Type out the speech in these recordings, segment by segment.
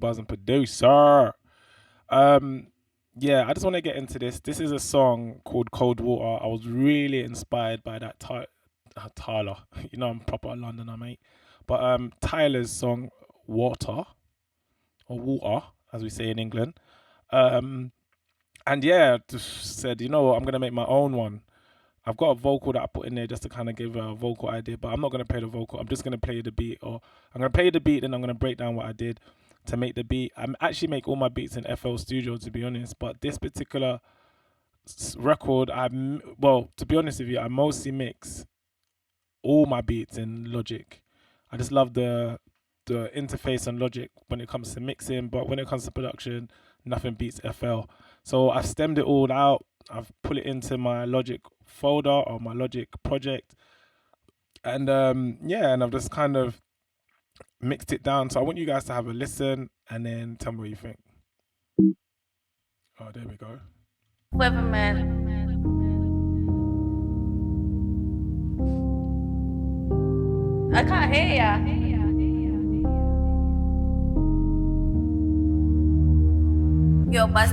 Buzz and producer. Um, yeah, I just want to get into this. This is a song called Cold Water. I was really inspired by that Tyler. You know, I'm proper Londoner, mate. But Tyler's song Water or Water, as we say in England. Um, and yeah, just said, you know what, I'm gonna make my own one. I've got a vocal that I put in there just to kind of give a vocal idea, but I'm not gonna play the vocal. I'm just gonna play the beat, or I'm gonna play the beat, then I'm gonna break down what I did to make the beat. I actually make all my beats in FL Studio, to be honest. But this particular record, well, to be honest with you, I mostly mix all my beats in Logic. I just love the interface and Logic when it comes to mixing, but when it comes to production, nothing beats FL. So I've stemmed it all out. I've put it into my Logic folder or my Logic project, and yeah, and I've just kind of mixed it down. So I want you guys to have a listen and then tell me what you think. Oh, there we go. Weatherman. I can't hear ya. Yo, Buzz.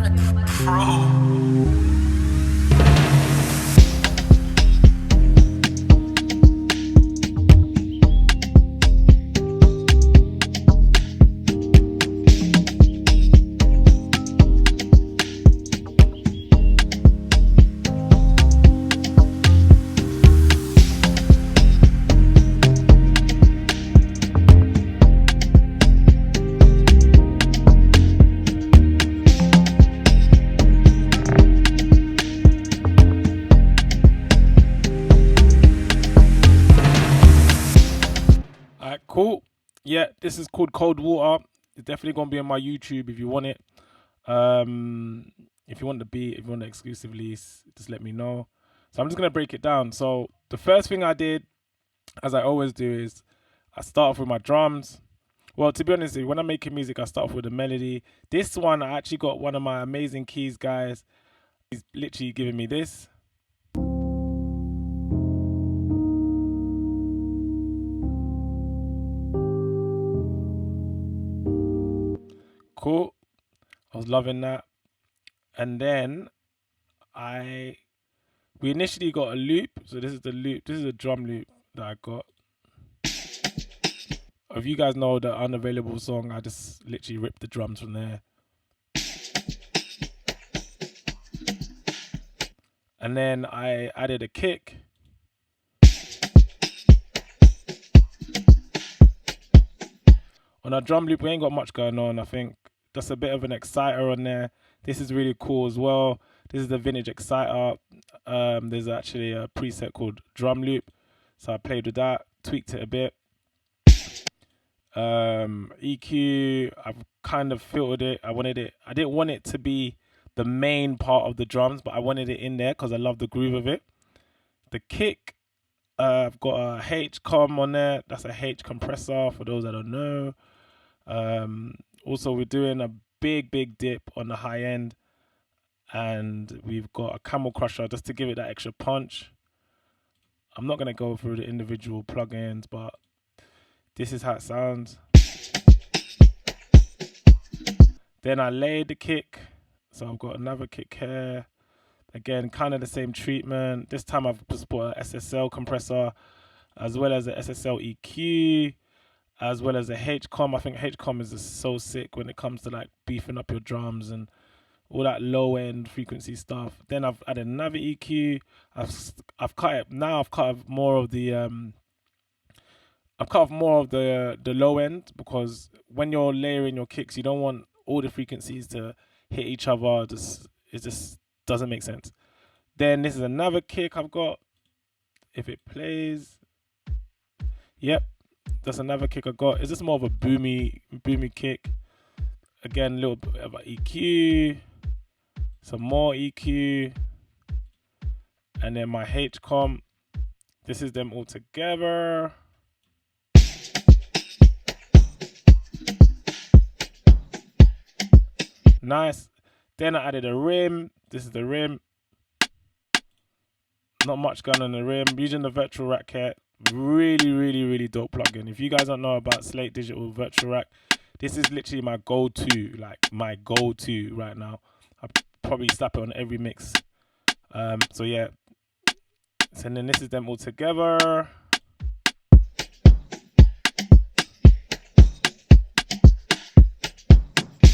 All right, cool. Yeah, this is called Cold Water. It's definitely gonna be on my YouTube if you want it. If you want the beat, if you want the exclusively, just let me know. So I'm just gonna break it down. So the first thing I did, as I always do, is I start off with my drums. Well, to be honest, when I'm making music, I start off with a melody. This one, I actually got one of my amazing keys guys. He's literally giving me this. Cool. I was loving that. And then I we initially got a loop. So this is the loop. This is a drum loop that I got. If you guys know the Unavailable song, I just literally ripped the drums from there. And then I added a kick. On our drum loop, we ain't got much going on. I think just a bit of an exciter on there. This is really cool as well. This is the vintage exciter. There's actually a preset called drum loop. So I played with that, tweaked it a bit. EQ, I've kind of filtered it. I didn't want it to be the main part of the drums, but I wanted it in there because I love the groove of it. The kick, I've got a H com on there. That's a H compressor for those that don't know. Also, we're doing a big dip on the high end, and we've got a camel crusher just to give it that extra punch. I'm not gonna go through the individual plugins, but this is how it sounds. Then I laid the kick, so I've got another kick here. Again, kind of the same treatment. This time I've just put a SSL compressor, as well as a SSL EQ, as well as a H-com. I think H-com is just so sick when it comes to like beefing up your drums and all that low end frequency stuff. Then I've added another EQ. I've cut it now. I've cut off more of the the low end, because when you're layering your kicks, you don't want all the frequencies to hit each other. It just doesn't make sense. Then this is another kick I've got. If it plays, yep, that's another kick I got. It's just more of a boomy kick. Again, a little bit of EQ, some more EQ, and then my H comp. This is them all together. Nice. Then I added a rim. This is the rim. Not much going on the rim. Using the virtual rack here. Really dope plugin. If you guys don't know about Slate Digital Virtual Rack, This is literally my go-to, like my go-to right now. I probably slap it on every mix. So yeah. So then this is them all together.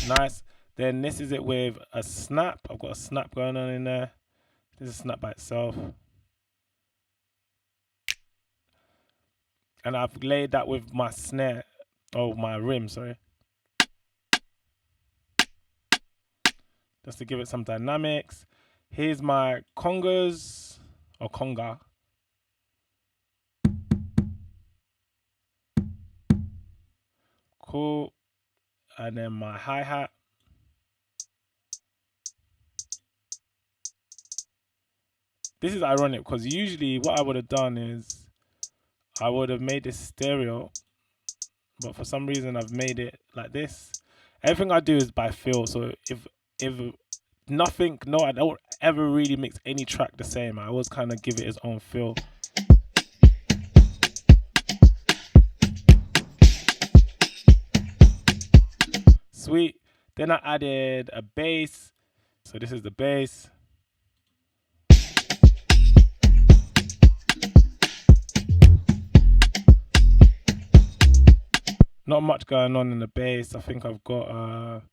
Nice. Then this is it with a snap. I've got a snap going on in there. This is a snap by itself. And I've laid that with my snare. Oh, my rim, sorry. Just to give it some dynamics. Here's my congas, or conga. Cool. And then my hi-hat. This is ironic because usually what I would have done is I would have made this stereo, but for some reason I've made it like this. Everything I do is by feel. So if nothing, no, I don't ever really mix any track the same. I always kind of give it its own feel. Sweet. Then I added a bass. So this is the bass. Not much going on in the bass. I think I've got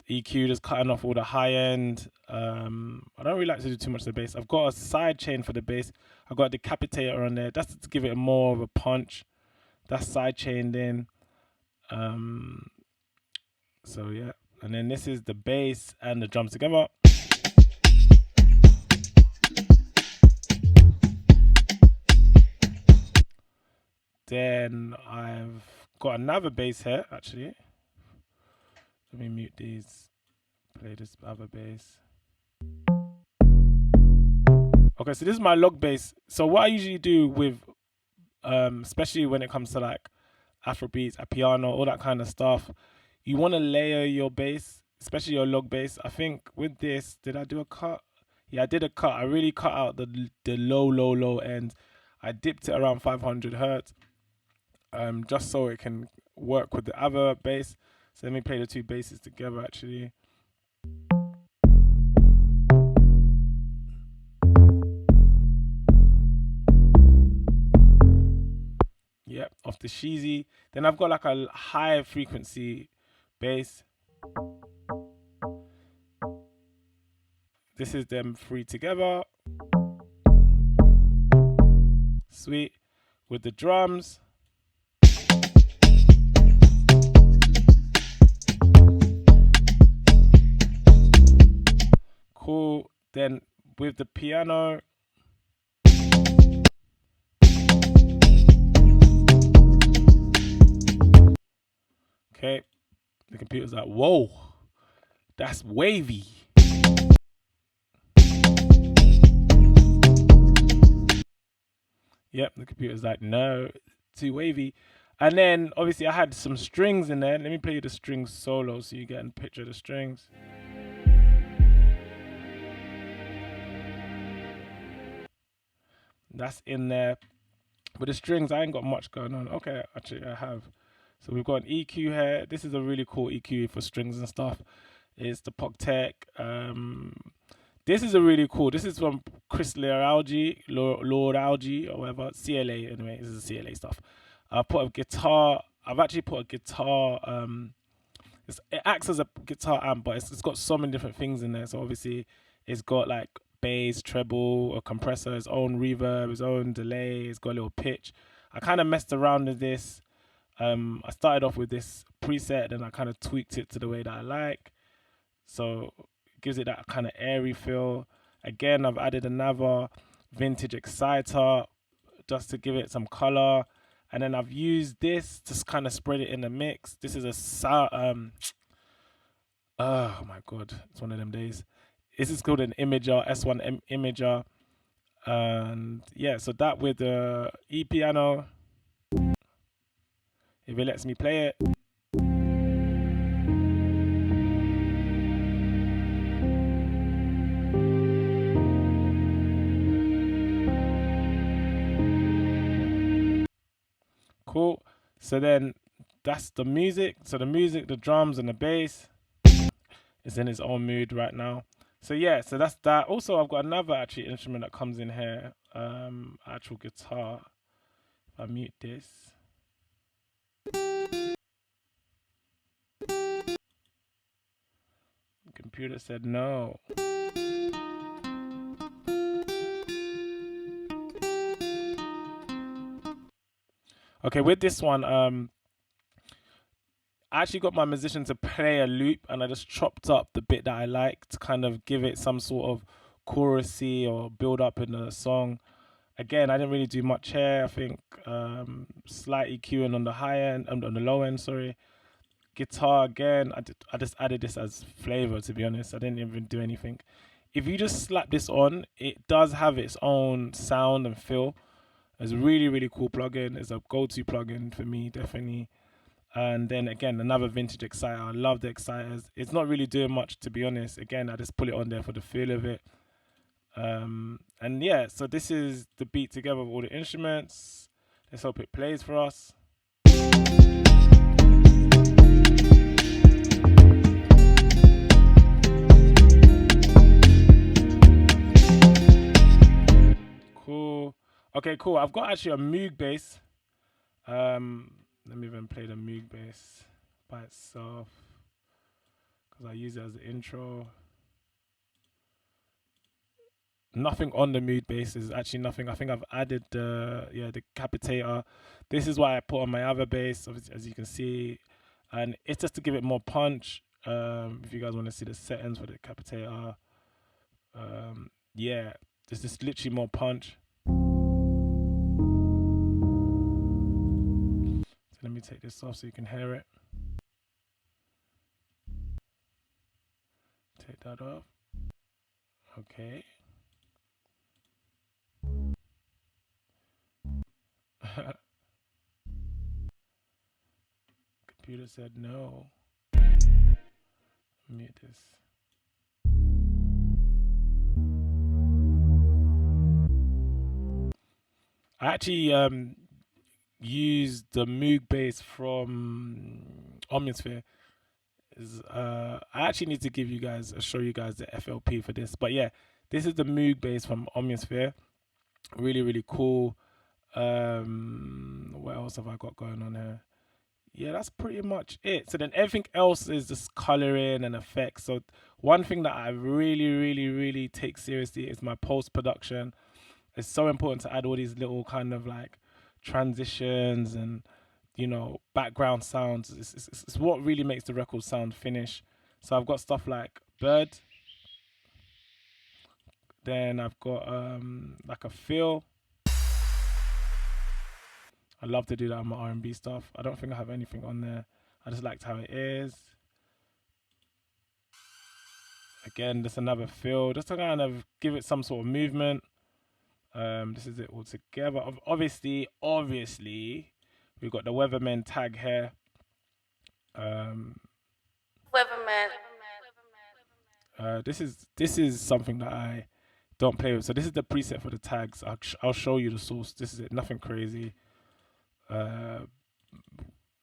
EQ just cutting off all the high end. I don't really like to do too much of the bass. I've got a side chain for the bass. I've got a decapitator on there. That's to give it more of a punch. That's side chained in. So yeah. And then this is the bass and the drums together. Then I've got another bass here, actually. Let me mute these. Play this other bass. Okay, so this is my log bass. So what I usually do with, especially when it comes to like Afrobeats, a piano, all that kind of stuff, you want to layer your bass, especially your log bass. I think with this, did I do a cut? Yeah, I did a cut. I really cut out the low end. I dipped it around 500 hertz, just so it can work with the other bass. So let me play the two basses together, actually. Yep, off the Sheezy. Then I've got like a high frequency bass. This is them three together. Sweet. With the drums. Cool. Then with the piano. Okay. The computer's like, whoa, that's wavy. Yep, the computer's like, no, too wavy. And then obviously I had some strings in there. Let me play you the strings solo so you get a picture of the strings. That's in there. With the strings, I ain't got much going on. Okay, actually I have. So we've got an EQ here. This is a really cool EQ for strings and stuff. It's the Pogtech. This is a really cool. This is from Chris Lord Algae or whatever. CLA anyway. This is CLA stuff. I've put a guitar. I've actually put a guitar. It acts as a guitar amp, but it's got so many different things in there. So obviously, it's got like bass, treble, a compressor, its own reverb, its own delay. It's got a little pitch. I kind of messed around with this. I started off with this preset, and I kind of tweaked it to the way that I like. So it gives it that kind of airy feel. Again, I've added another vintage exciter just to give it some color. And then I've used this to kind of spread it in the mix. This is a oh my god, it's one of them days. This is called an Imager, S1 Imager. And yeah, so that with the E piano, if it lets me play it. Cool. So then that's the music. So the music, the drums, and the bass is in its own mood right now. So yeah, so that's that. Also, I've got another actually instrument that comes in here. Actual guitar. If I mute this. The computer said no. Okay, with this one, I actually got my musician to play a loop, and I just chopped up the bit that I like to kind of give it some sort of chorusy or build up in the song. Again, I didn't really do much here. I think slight EQing on the high end, on the low end. Sorry, guitar again. I just added this as flavor. To be honest, I didn't even do anything. If you just slap this on, it does have its own sound and feel. It's a really really cool plugin. It's a go-to plugin for me, definitely. And then again, another vintage exciter. I love the exciters. It's not really doing much, to be honest. Again, I just put it on there for the feel of it. And yeah, so this is the beat together with all the instruments. Let's hope it plays for us. Cool. Okay, cool. I've got actually a Moog bass. Let me even play the Moog bass by itself because I use it as the intro. Nothing on the Moog bass is actually nothing. I think I've added the capitator. This is what I put on my other bass, obviously, as you can see, and it's just to give it more punch. If you guys want to see the settings for the capitator, yeah, there's just literally more punch. So let me take this off so you can hear it. Take that off. Okay. Computer said no. Mute this. I actually used the Moog bass from Omnisphere. I actually need to show you guys the FLP for this. But yeah, this is the Moog bass from Omnisphere. Really, really cool. What else have I got going on here? Yeah, that's pretty much it. So then everything else is just coloring and effects. So one thing that I really, really, really take seriously is my post production. It's so important to add all these little kind of like transitions and background sounds. It's what really makes the record sound finish. So I've got stuff like bird. Then I've got like a feel. I love to do that on my R&B stuff. I don't think I have anything on there. I just liked how it is. Again, just another feel, just to kind of give it some sort of movement. This is it all together. Obviously, we've got the Weatherman tag here. Weatherman. This is something that I don't play with. So this is the preset for the tags. I'll show you the source. This is it. Nothing crazy.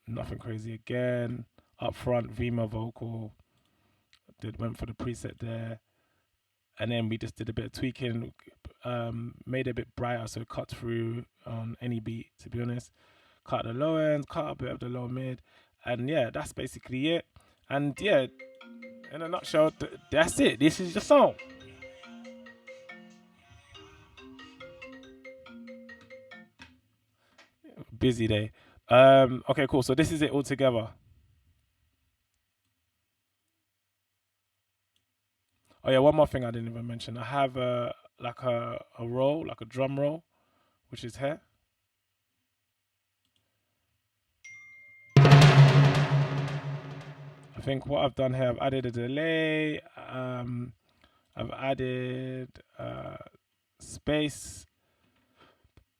Nothing crazy again. Up front, Vima vocal. Went for the preset there, and then we just did a bit of tweaking. Made it a bit brighter so it cut through on any beat. To be honest, cut the low ends, cut a bit of the low mid, and yeah, that's basically it. And yeah, in a nutshell, that's it. This is the song. Busy day. Okay, cool. So this is it all together. Oh yeah, one more thing I didn't even mention. I have like a roll, like a drum roll, which is here. I think what I've done here, I've added a delay. I've added space.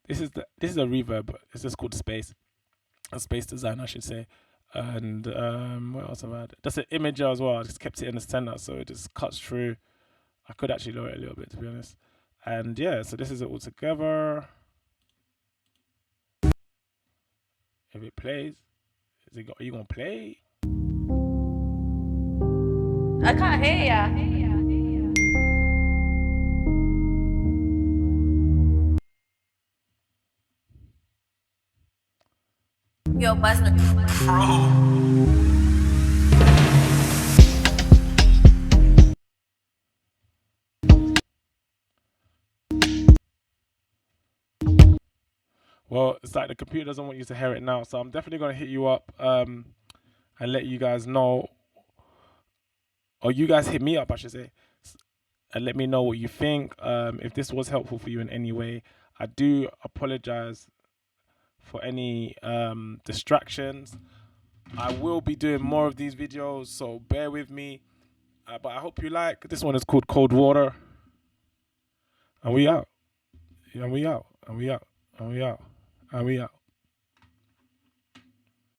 This is a reverb. It's just called space. A space design, I should say. And what else have I added? That's an imager as well. I just kept it in the center, so it just cuts through. I could actually lower it a little bit, to be honest. And yeah, so this is it all together. If it plays, Are you gonna play? I can't hear ya. Yo, buzzing. Well, it's like the computer doesn't want you to hear it now, so I'm definitely gonna hit you up and let you guys know, or you guys hit me up, I should say, and let me know what you think. If this was helpful for you in any way, I do apologize for any distractions. I will be doing more of these videos, so bear with me. But I hope you like. This one is called Cold Water, and we out. And we out. And we out. And we out. And we out.